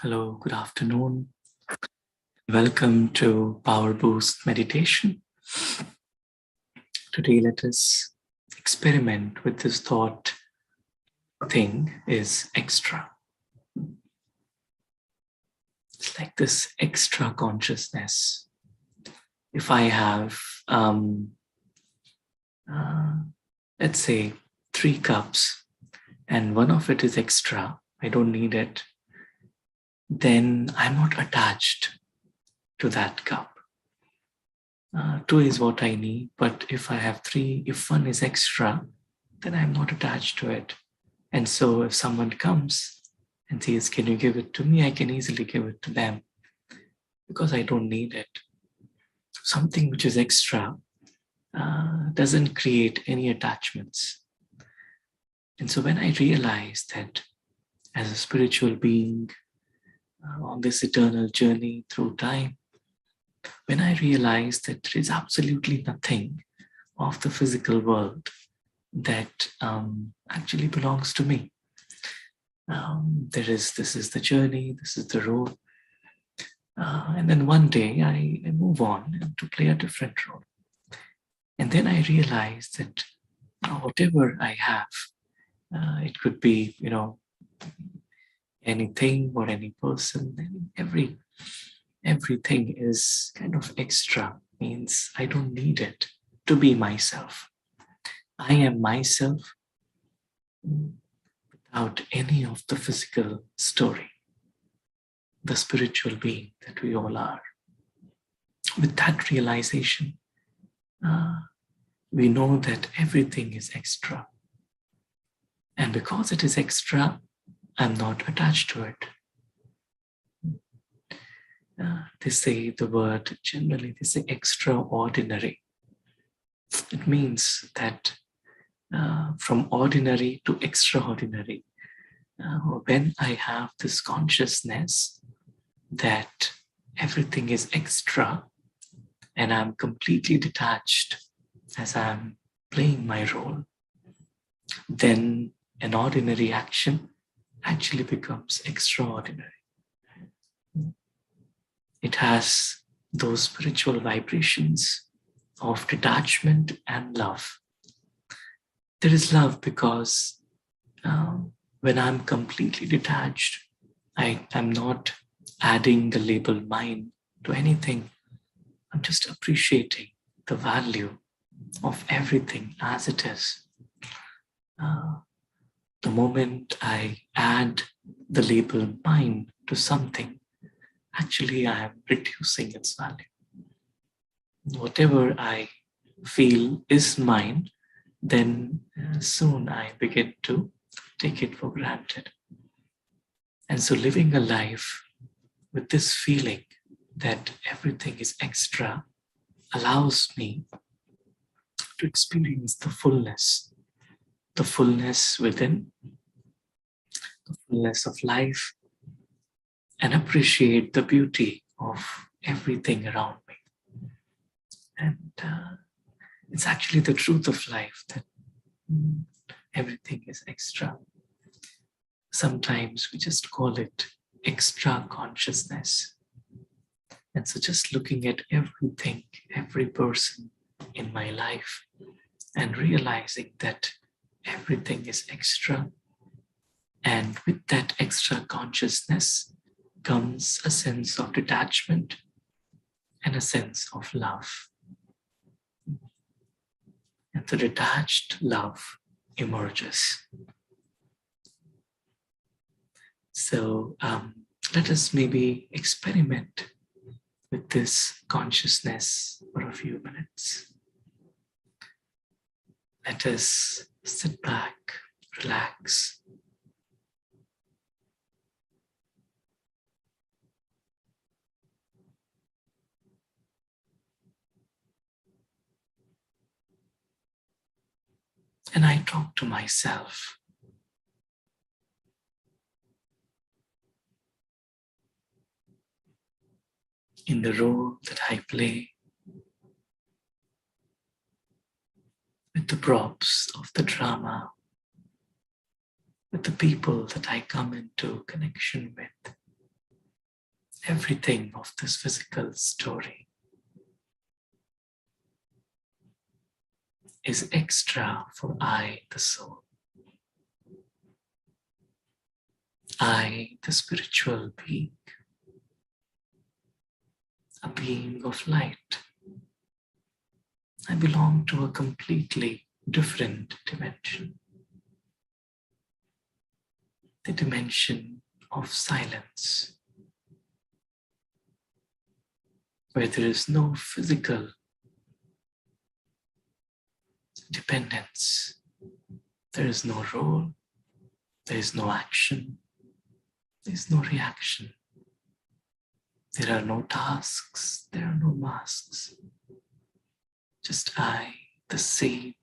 Hello, good afternoon. Welcome to Power Boost Meditation. Today, let us experiment with this thought: thing is extra. It's like this extra consciousness. If I have, let's say, 3 cups and one of it is extra, I don't need it, then I'm not attached to that cup. 2 is what I need, but if I have 3, if one is extra, then I'm not attached to it. And so if someone comes and says, can you give it to me? I can easily give it to them because I don't need it. Something which is extra doesn't create any attachments. And so when I realize that as a spiritual being on this eternal journey through time, when I realize that there is absolutely nothing of the physical world that actually belongs to me. This is the journey, this is the road. And then one day I move on to play a different role. And then I realize that whatever I have, it could be, anything or any person, everything is kind of extra, means I don't need it to be myself. I am myself without any of the physical story, the spiritual being that we all are. With that realization, we know that everything is extra. And because it is extra, I'm not attached to it. They say the word, generally they say extraordinary. It means that from ordinary to extraordinary, when I have this consciousness that everything is extra and I'm completely detached as I'm playing my role, then an ordinary action actually becomes extraordinary. It has those spiritual vibrations of detachment and love. There is love because when I'm completely detached, I'm not adding the label mine to anything. I'm just appreciating the value of everything as it is. The moment I add the label mine to something, actually I am reducing its value. Whatever I feel is mine, then soon I begin to take it for granted. And so living a life with this feeling that everything is extra allows me to experience the fullness within, the fullness of life, and appreciate the beauty of everything around me. And it's actually the truth of life that everything is extra. Sometimes we just call it extra consciousness. And so just looking at everything, every person in my life, and realizing that everything is extra. And with that extra consciousness comes a sense of detachment and a sense of love. And the detached love emerges. So let us maybe experiment with this consciousness for a few minutes. Let us sit back, relax. And I talk to myself. In the role that I play, with the props of the drama, with the people that I come into connection with. everything of this physical story is extra for I, the soul. I, the spiritual being, a being of light. I belong to a completely different dimension. The dimension of silence, where there is no physical dependence. There is no role, there is no action, there is no reaction. There are no tasks, there are no masks. Just I, the seed,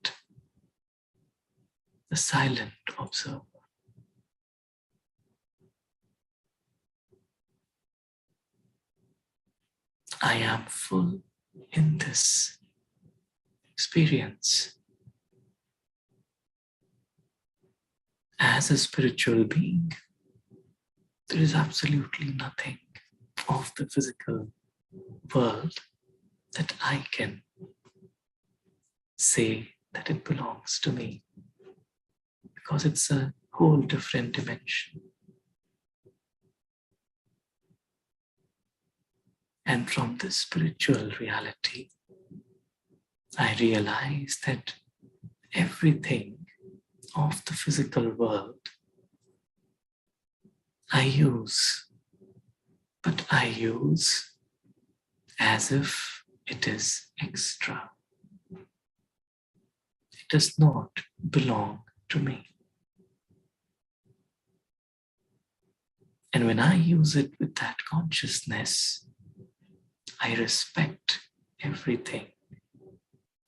the silent observer. I am full in this experience. As a spiritual being, there is absolutely nothing of the physical world that I can say that it belongs to me, because it's a whole different dimension. And from this spiritual reality, I realize that everything of the physical world I use, but I use as if it is extra. It does not belong to me. And when I use it with that consciousness, I respect everything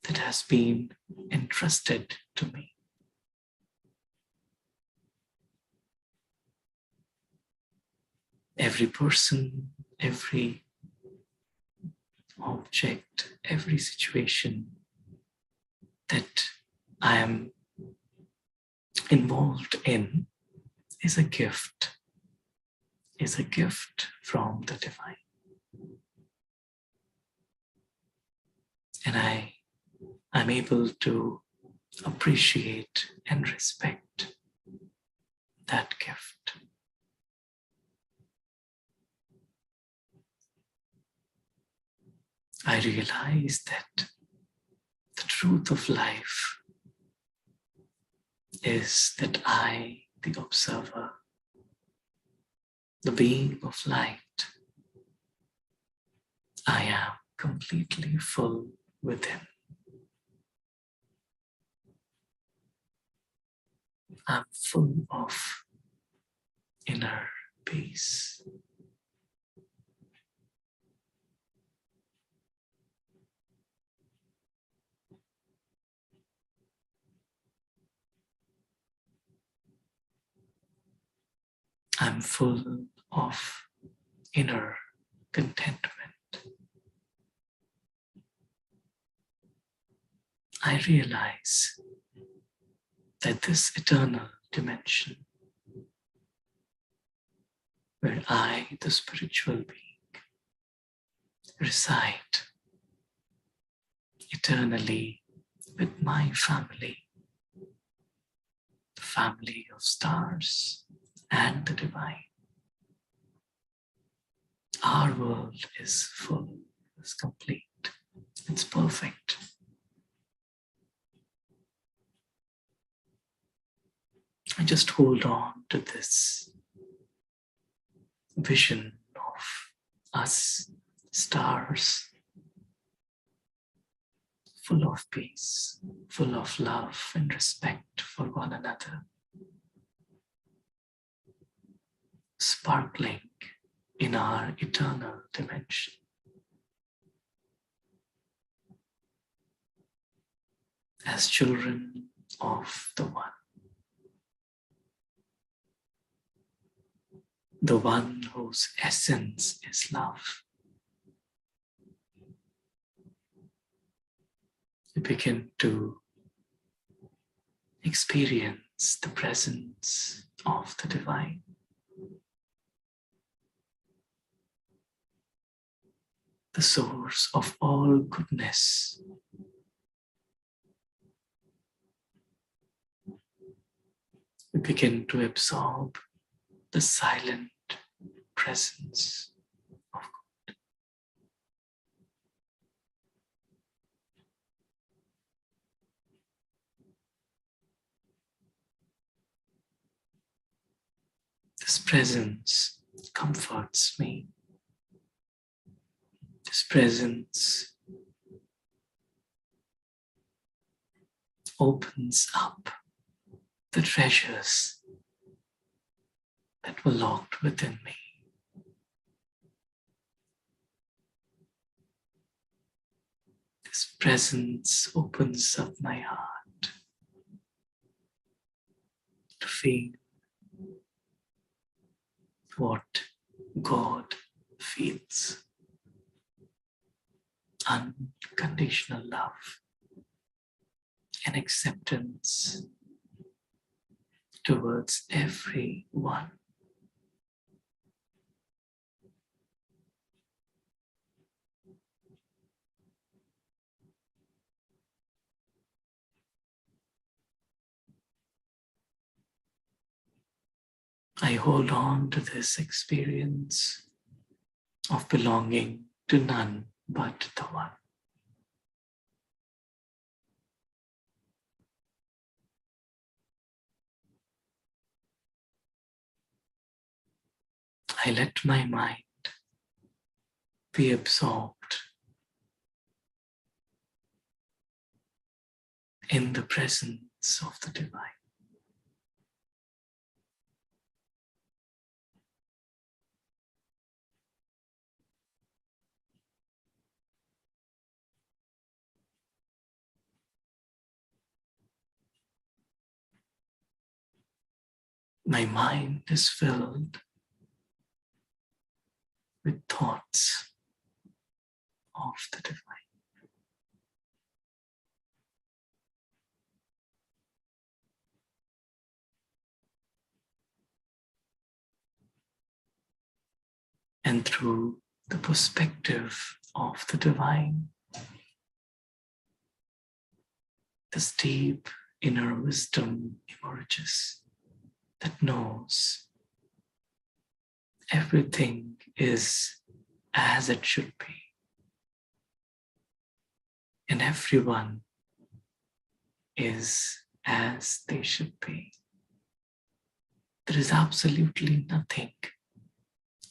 that has been entrusted to me. Every person, every object, every situation that I am involved in is a gift from the divine. And I'm able to appreciate and respect that gift. I realize that the truth of life is that I, the observer, the being of light, I am completely full within. I'm full of inner peace. I'm full of inner contentment. I realize that this eternal dimension, where I, the spiritual being, reside eternally with my family, the family of stars and the divine. Our world is full, is complete, it's perfect. I just hold on to this vision of us, stars, full of peace, full of love and respect for one another, sparkling in our eternal dimension. As children of the one whose essence is love. We begin to experience the presence of the divine. the source of all goodness. We begin to absorb the silent presence of God. This presence comforts me. This presence opens up the treasures that were locked within me. This presence opens up my heart to feel what God feels. Unconditional love and acceptance towards everyone. I hold on to this experience of belonging to none but the One. I let my mind be absorbed in the presence of the Divine. My mind is filled with thoughts of the Divine. And through the perspective of the Divine, this deep inner wisdom emerges that knows everything is as it should be, and everyone is as they should be. There is absolutely nothing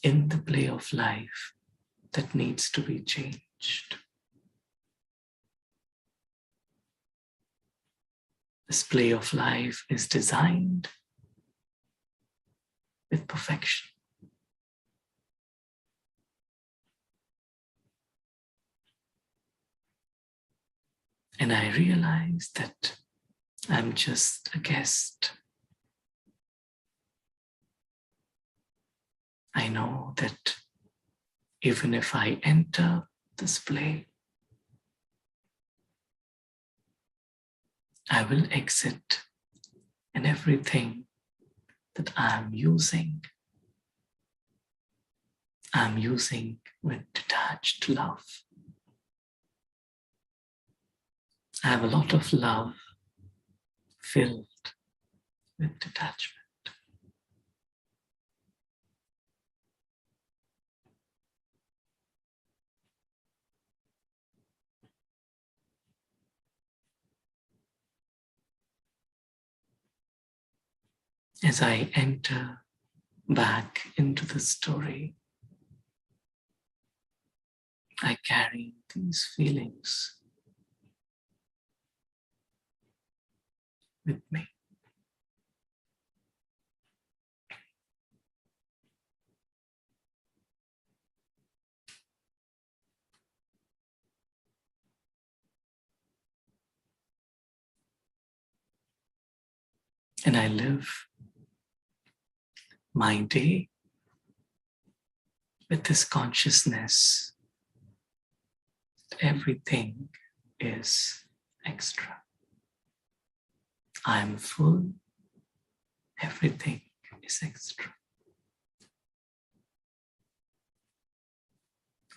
in the play of life that needs to be changed. This play of life is designed with perfection. And I realize that I'm just a guest. I know that even if I enter this play, I will exit, and everything that I'm using with detached love. I have a lot of love filled with detachment. As I enter back into the story, I carry these feelings with me. And I live my day with this consciousness that everything is extra. I am full, everything is extra.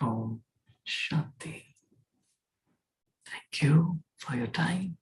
Om Shanti. Thank you for your time.